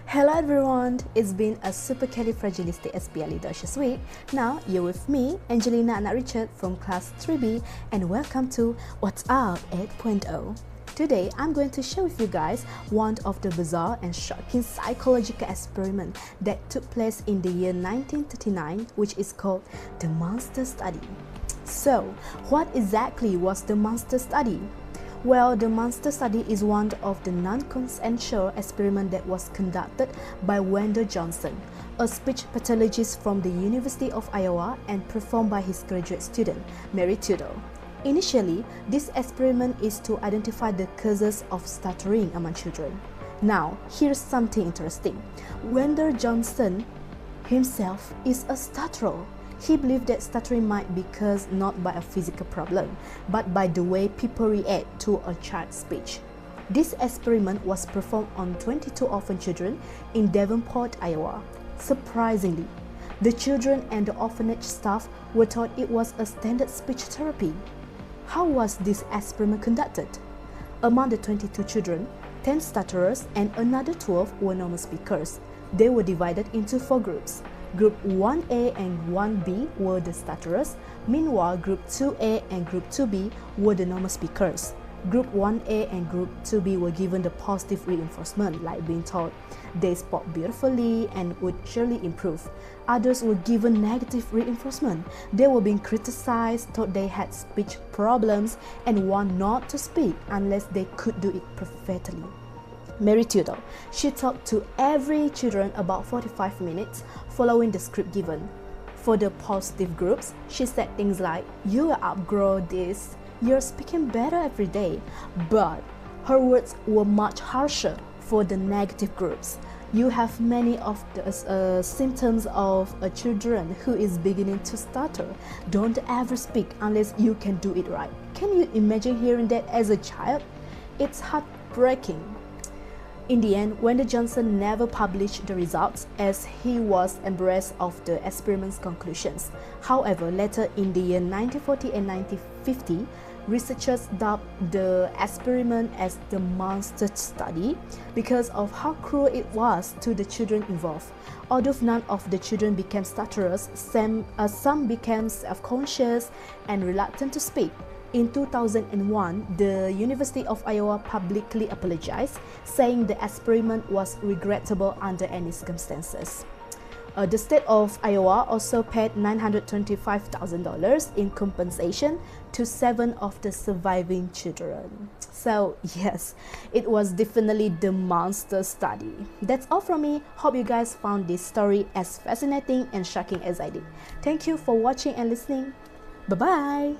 Hello everyone, it's been a supercalifragilisticexpialidocious week. Now you're with me, Angelina Anak Richard from class 3B, and welcome to What's Up 8.0. Today, I'm going to share with you guys one of the bizarre and shocking psychological experiments that took place in the year 1939, which is called the Monster Study. So, what exactly was the Monster Study? Well, the Monster Study is one of the non-consensual experiments that was conducted by Wendell Johnson, a speech pathologist from the University of Iowa, and performed by his graduate student, Mary Tudor. Initially, this experiment is to identify the causes of stuttering among children. Now, here's something interesting. Wendell Johnson himself is a stutterer. He believed that stuttering might be caused not by a physical problem, but by the way people react to a child's speech. This experiment was performed on 22 orphan children in Davenport, Iowa. Surprisingly, the children and the orphanage staff were told it was a standard speech therapy. How was this experiment conducted? Among the 22 children, 10 stutterers and another 12 were normal speakers. They were divided into 4 groups. Group 1A and 1B were the stutterers. Meanwhile, Group 2A and Group 2B were the normal speakers. Group 1A and Group 2B were given the positive reinforcement, like being told they spoke beautifully and would surely improve. Others were given negative reinforcement. They were being criticized, told they had speech problems, and warned not to speak unless they could do it perfectly. Mary Tudor, she talked to every children about 45 minutes following the script given. For the positive groups, she said things like, "You will outgrow this, you're speaking better every day." But her words were much harsher for the negative groups. "You have many of the symptoms of a children who is beginning to stutter. Don't ever speak unless you can do it right." Can you imagine hearing that as a child? It's heartbreaking. In the end, Wendell Johnson never published the results as he was embarrassed of the experiment's conclusions. However, later in the year 1940 and 1950, researchers dubbed the experiment as the Monster Study because of how cruel it was to the children involved. Although none of the children became stutterers, some became self-conscious and reluctant to speak. In 2001, the University of Iowa publicly apologized, saying the experiment was regrettable under any circumstances. The state of Iowa also paid $925,000 in compensation to 7 of the surviving children. So yes, it was definitely the Monster Study. That's all from me. Hope you guys found this story as fascinating and shocking as I did. Thank you for watching and listening. Bye-bye!